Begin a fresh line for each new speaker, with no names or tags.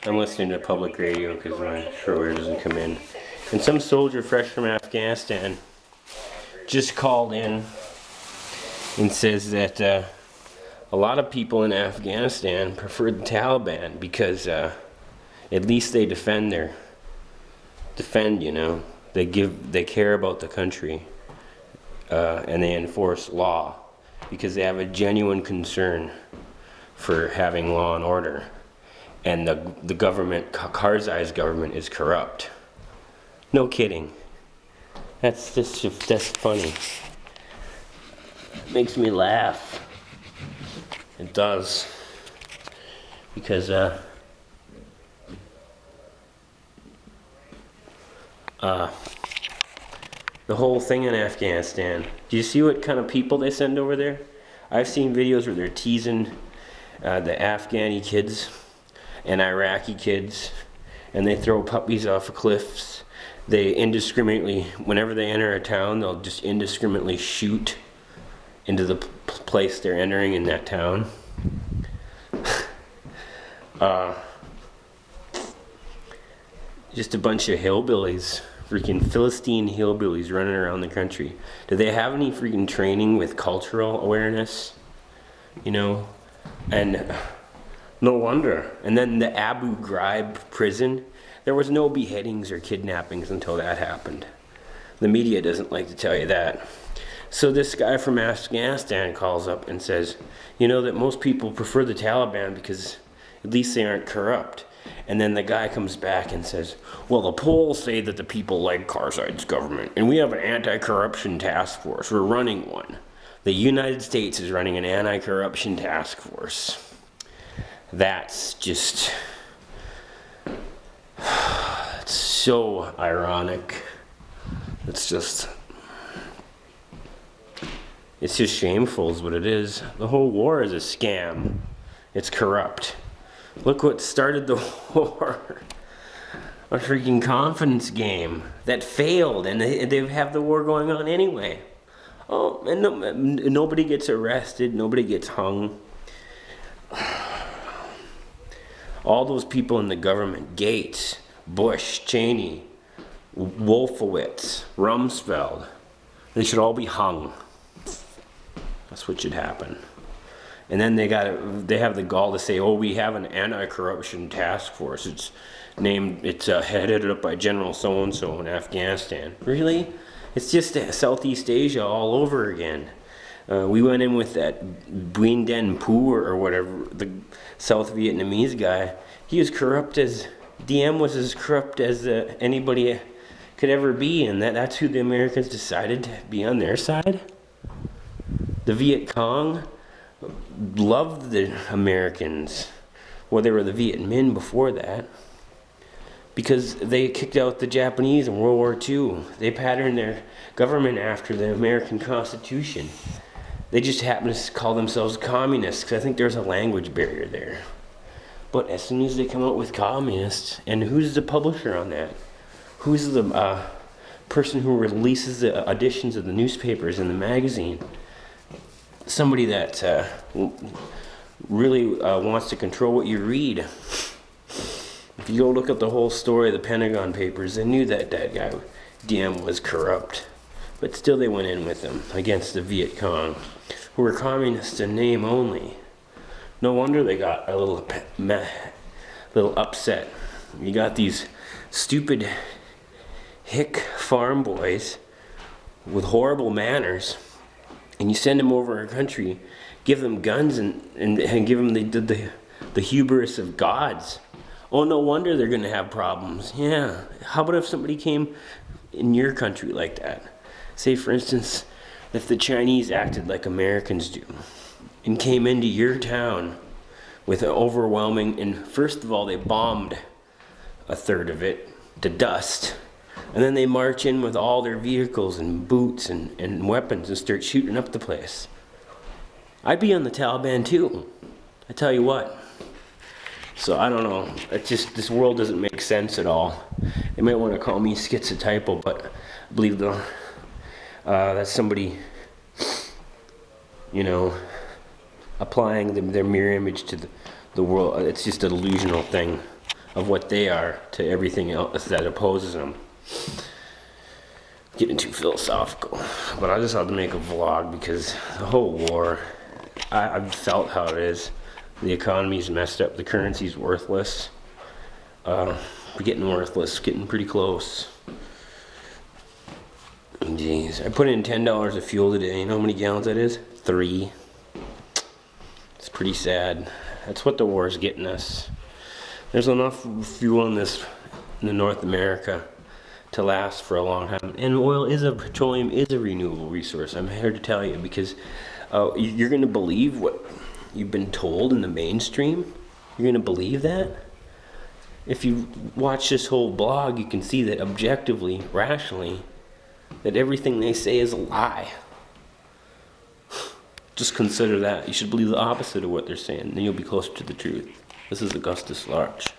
I'm listening to public radio because my shortwave doesn't come in. And some soldier fresh from Afghanistan just called in and says that a lot of people in Afghanistan prefer the Taliban because at least they defend, you know. They care about the country and they enforce law because they have a genuine concern for having law and order. And the government, Karzai's government, is corrupt. No kidding. That's funny. It makes me laugh. It does. Because the whole thing in Afghanistan. Do you see what kind of people they send over there? I've seen videos where they're teasing the Afghani kids and Iraqi kids, and they throw puppies off of cliffs. They indiscriminately, whenever they enter a town, they'll just indiscriminately shoot into the place they're entering in that town. Just a bunch of hillbillies, freaking Philistine hillbillies running around the country. Do they have any freaking training with cultural awareness? You know? And no wonder. And then the Abu Ghraib prison, there was no beheadings or kidnappings until that happened. The media doesn't like to tell you that. So this guy from Afghanistan calls up and says, you know that most people prefer the Taliban because at least they aren't corrupt. And then the guy comes back and says, well, the polls say that the people like Karzai's government, and we have an anti-corruption task force. We're running one. The United States is running an anti-corruption task force. That's just, it's so ironic. It's just shameful is what it is. The whole war is a scam. It's corrupt. Look what started the war. A freaking confidence game that failed, and they have the war going on anyway. Oh, and nobody gets arrested, nobody gets hung. All those people in the government, Gates, Bush, Cheney, Wolfowitz, Rumsfeld, they should all be hung. That's what should happen. And then they have the gall to say, oh, we have an anti-corruption task force. It's headed up by General so-and-so in Afghanistan. Really? It's just Southeast Asia all over again. We went in with that Nguyen Dinh Phu or whatever, the South Vietnamese guy. He was corrupt as, DM was as corrupt as anybody could ever be, and that's who the Americans decided to be on their side. The Viet Cong loved the Americans. Well, they were the Viet Minh before that, because they kicked out the Japanese in World War II. They patterned their government after the American Constitution. They just happen to call themselves communists, because I think there's a language barrier there. But as soon as they come out with communists, and who's the publisher on that? Who's the person who releases the editions of the newspapers and the magazine? Somebody that really wants to control what you read. If you go look at the whole story of the Pentagon Papers, they knew that guy, DM, was corrupt. But still they went in with him against the Viet Cong, who were communists in name only. No wonder they got a little upset. You got these stupid hick farm boys with horrible manners, and you send them over our country, give them guns and give them the hubris of gods. Oh, no wonder they're going to have problems. Yeah. How about if somebody came in your country like that? Say, for instance, if the Chinese acted like Americans do and came into your town with an overwhelming, and first of all, they bombed a third of it to dust. And then they march in with all their vehicles and boots and weapons and start shooting up the place. I'd be on the Taliban too. I tell you what. So I don't know. It's just, this world doesn't make sense at all. They might want to call me schizotypal, but I believe that's somebody, you know, applying their mirror image to the world. It's just a delusional thing. of what they are to everything else that opposes them. Getting too philosophical, but I just had to make a vlog because the whole war, I've felt how it is. The economy's messed up, the currency's worthless. We're getting worthless, getting pretty close. Jeez, I put in $10 of fuel today. You know how many gallons that is? 3. It's pretty sad. That's what the war is getting us. There's enough fuel in North America to last for a long time. And petroleum is a renewable resource. I'm here to tell you because you're going to believe what you've been told in the mainstream. You're going to believe that. If you watch this whole blog, you can see that objectively, rationally, that everything they say is a lie. Just consider that. You should believe the opposite of what they're saying. Then you'll be closer to the truth. This is AugustusLarch.